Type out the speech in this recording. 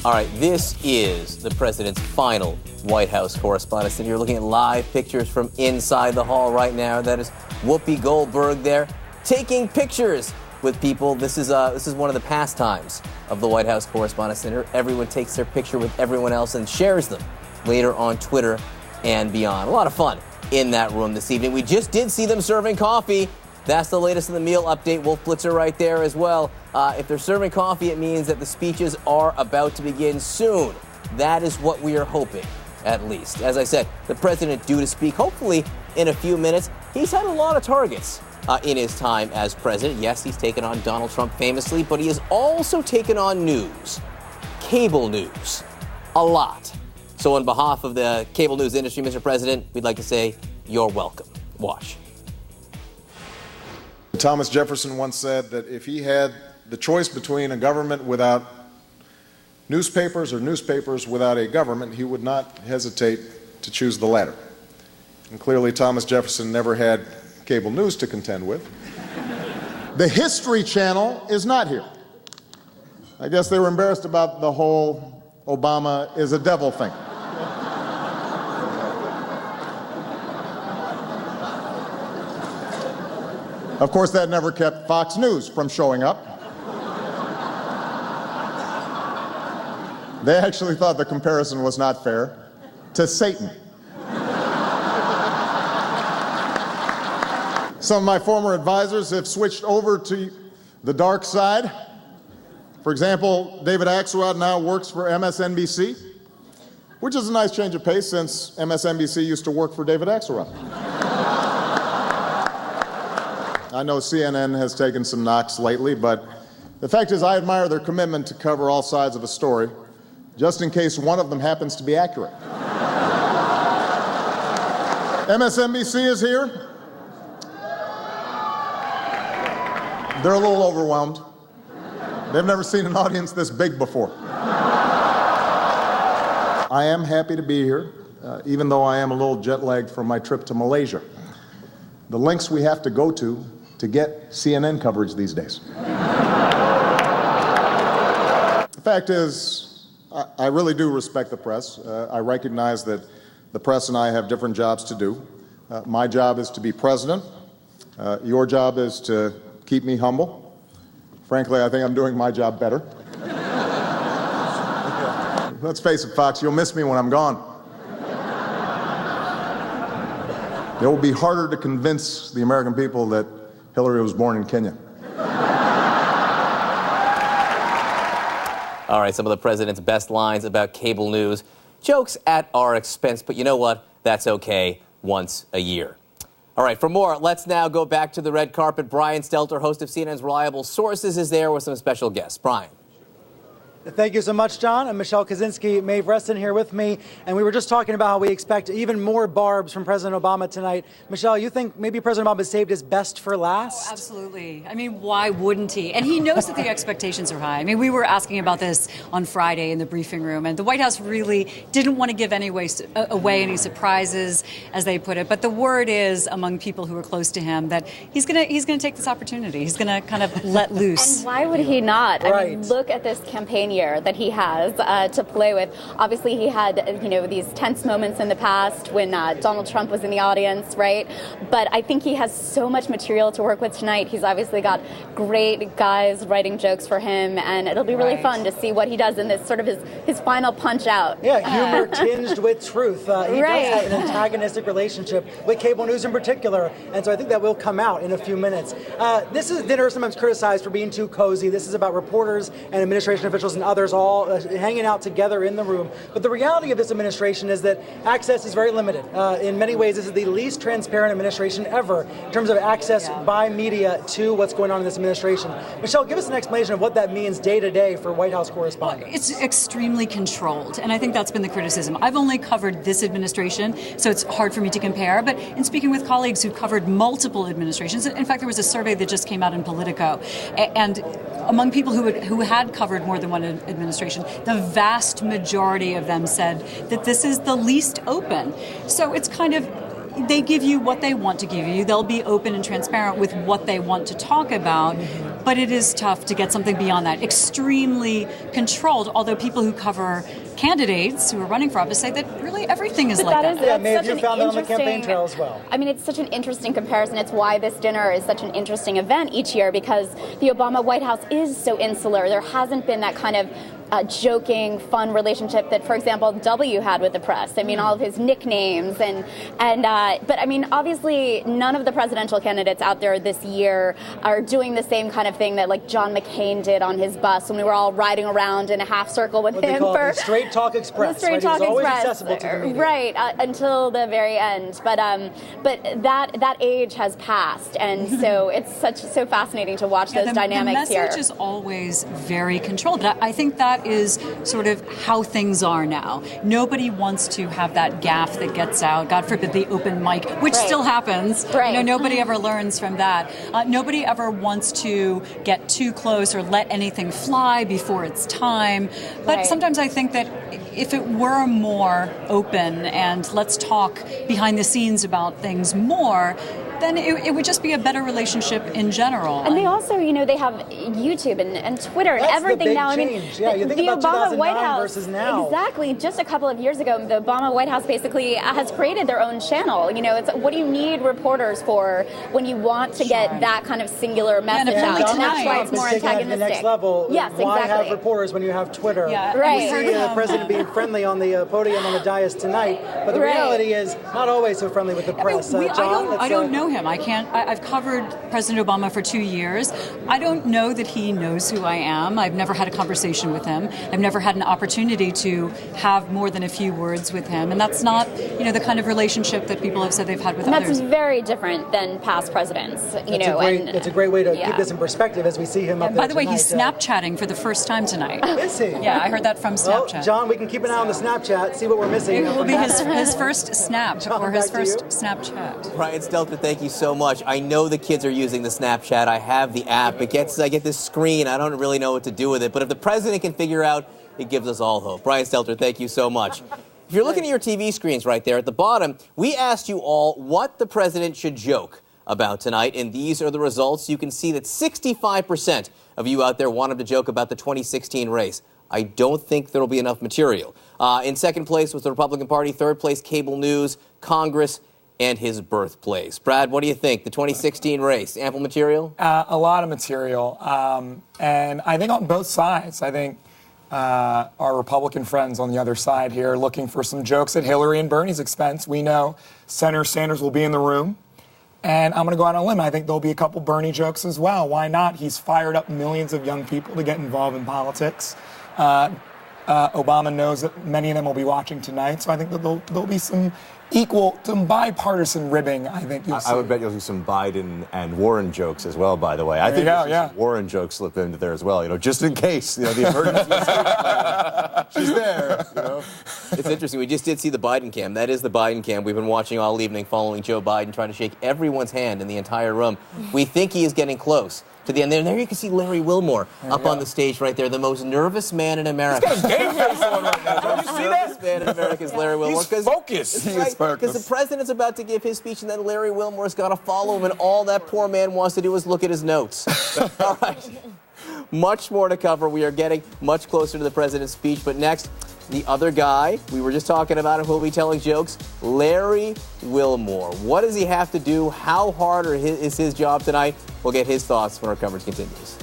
All right, this is the president's final White House Correspondents Dinner. You're looking at live pictures from inside the hall right now. That is Whoopi Goldberg there taking pictures with people. This is one of the pastimes of the White House Correspondents Dinner. Everyone takes their picture with everyone else and shares them later on Twitter and beyond. A lot of fun in that room this evening. We just did see them serving coffee. That's the latest in the meal update. Wolf Blitzer right there as well. If they're serving coffee, it means that the speeches are about to begin soon. That is what we are hoping, at least. As I said, the president due to speak, hopefully in a few minutes. He's had a lot of targets in his time as president. Yes, he's taken on Donald Trump famously, but he has also taken on news, cable news, a lot. So on behalf of the cable news industry, Mr. President, we'd like to say you're welcome. Watch. Thomas Jefferson once said that if he had the choice between a government without newspapers or newspapers without a government, he would not hesitate to choose the latter. And clearly, Thomas Jefferson never had cable news to contend with. The History Channel is not here. I guess they were embarrassed about the whole Obama is a devil thing. Of course, that never kept Fox News from showing up. They actually thought the comparison was not fair to Satan. Some of my former advisors have switched over to the dark side. For example, David Axelrod now works for MSNBC, which is a nice change of pace since MSNBC used to work for David Axelrod. I know CNN has taken some knocks lately, but the fact is I admire their commitment to cover all sides of a story, just in case one of them happens to be accurate. MSNBC is here. They're a little overwhelmed. They've never seen an audience this big before. I am happy to be here, even though I am a little jet-lagged from my trip to Malaysia. The lengths we have to go to get CNN coverage these days. The fact is, I really do respect the press. I recognize that the press and I have different jobs to do. My job is to be president. Your job is to keep me humble. Frankly, I think I'm doing my job better. Let's face it, Fox, you'll miss me when I'm gone. It will be harder to convince the American people that Hillary was born in Kenya. All right, some of the president's best lines about cable news. Jokes at our expense, but you know what? That's okay once a year. All right, for more, let's now go back to the red carpet. Brian Stelter, host of CNN's Reliable Sources, is there with some special guests. Brian. Thank you so much, John. I'm Michelle Kaczynski, Maeve Reston here with me, and we were just talking about how we expect even more barbs from President Obama tonight. Michelle, you think maybe President Obama saved his best for last? Oh, absolutely. I mean, why wouldn't he? And he knows that the expectations are high. I mean, we were asking about this on Friday in the briefing room, and the White House really didn't want to give away any surprises, as they put it. But the word is among people who are close to him that he's gonna take this opportunity. He's gonna kind of let loose. And why would he not? Right. I mean, look at this campaign year that he has to play with. Obviously, he had, these tense moments in the past when Donald Trump was in the audience, right? But I think he has so much material to work with tonight. He's obviously got great guys writing jokes for him, and it'll be really fun to see what he does in this sort of his final punch out. Yeah, humor tinged with truth. He does have an antagonistic relationship with cable news in particular, and so I think that will come out in a few minutes. This is dinner sometimes criticized for being too cozy. This is about reporters and administration officials and others all hanging out together in the room. But the reality of this administration is that access is very limited. In many ways, this is the least transparent administration ever in terms of access by media to what's going on in this administration. Michelle, give us an explanation of what that means day to day for White House correspondents. Well, it's extremely controlled, and I think that's been the criticism. I've only covered this administration, so it's hard for me to compare. But in speaking with colleagues who've covered multiple administrations, in fact, there was a survey that just came out in Politico, and among people who had covered more than one administration, the vast majority of them said that this is the least open. So it's kind of, they give you what they want to give you. They'll be open and transparent with what they want to talk about. but it is tough to get something beyond that. Extremely controlled, although people who cover candidates who are running for office say that really everything is like that. Yeah, maybe you found that on the campaign trail as well. I mean, it's such an interesting comparison. It's why this dinner is such an interesting event each year, because the Obama White House is so insular. There hasn't been that kind of joking, fun relationship that, for example, W had with the press. I mean, all of his nicknames but I mean, obviously, none of the presidential candidates out there this year are doing the same kind of thing that like John McCain did on his bus when we were all riding around in a half circle with him for the Straight Talk Express. The Straight Talk always Express, accessible to the media. right? Until the very end. But that age has passed, and so it's so fascinating to watch those dynamics here. The message is always very controlled. But I think that is sort of how things are now. Nobody wants to have that gaffe that gets out. God forbid the open mic, which still happens. Right. Nobody ever learns from that. Nobody ever wants to get too close or let anything fly before it's time. But sometimes I think that if it were more open and let's talk behind the scenes about things more, then it would just be a better relationship in general. And they also, they have YouTube and Twitter and everything now. Change. I mean, yeah, you think the about Obama White House versus now. Exactly. Just a couple of years ago, the Obama White House basically has created their own channel. It's what do you need reporters for when you want to get that kind of singular message out? And that's why it's more antagonistic. The next level. Yes, why exactly. have reporters when you have Twitter? Yeah, right. You see the president being friendly on the podium on the dais tonight, but the reality is not always so friendly with the press. I don't know him. I've covered President Obama for 2 years. I don't know that he knows who I am. I've never had a conversation with him. I've never had an opportunity to have more than a few words with him. And that's not, the kind of relationship that people have said they've had with others. That's very different than past presidents, It's a great way to keep this in perspective as we see him up there By the way, tonight. he's Snapchatting for the first time tonight. Is he? Yeah, I heard that from Snapchat. Well, John, we can keep an eye on the Snapchat, see what we're missing. It will be his first snap John, or his back to first you. Snapchat. Brian Stelter, thank you so much. I know the kids are using the Snapchat. I have the app. I get this screen. I don't really know what to do with it. But if the president can figure out, it gives us all hope. Brian Stelter, thank you so much. If you're looking at your TV screens right there at the bottom, we asked you all what the president should joke about tonight, and these are the results. You can see that 65% of you out there want him to joke about the 2016 race. I don't think there will be enough material. In second place was the Republican Party. Third place, cable news, Congress, and his birthplace. Brad, what do you think? The 2016 race, ample material? A lot of material. And I think on both sides, I think our Republican friends on the other side here are looking for some jokes at Hillary and Bernie's expense. We know Senator Sanders will be in the room. And I'm going to go out on a limb. I think there'll be a couple Bernie jokes as well. Why not? He's fired up millions of young people to get involved in politics. Obama knows that many of them will be watching tonight. So I think that there'll be some bipartisan ribbing, I think you'll see. I would bet you'll see some Biden and Warren jokes as well, by the way. I think you'll see some Warren jokes slip into there as well, just in case, the emergency. She's there, It's interesting. We just did see the Biden cam. That is the Biden cam. We've been watching all evening following Joe Biden, trying to shake everyone's hand in the entire room. We think he is getting close to the end. And there you can see Larry Wilmore up on the stage right there, the most nervous man in America. He's got a game face on right now. Don't you see that? Nervous man in America is Larry Wilmore. He's focused. Because the president's about to give his speech, and then Larry Wilmore's got to follow him, and all that poor man wants to do is look at his notes. All right. Much more to cover. We are getting much closer to the president's speech, but next, the other guy we were just talking about, and who will be telling jokes, Larry Wilmore. What does he have to do? How hard is his job tonight? We'll get his thoughts when our coverage continues.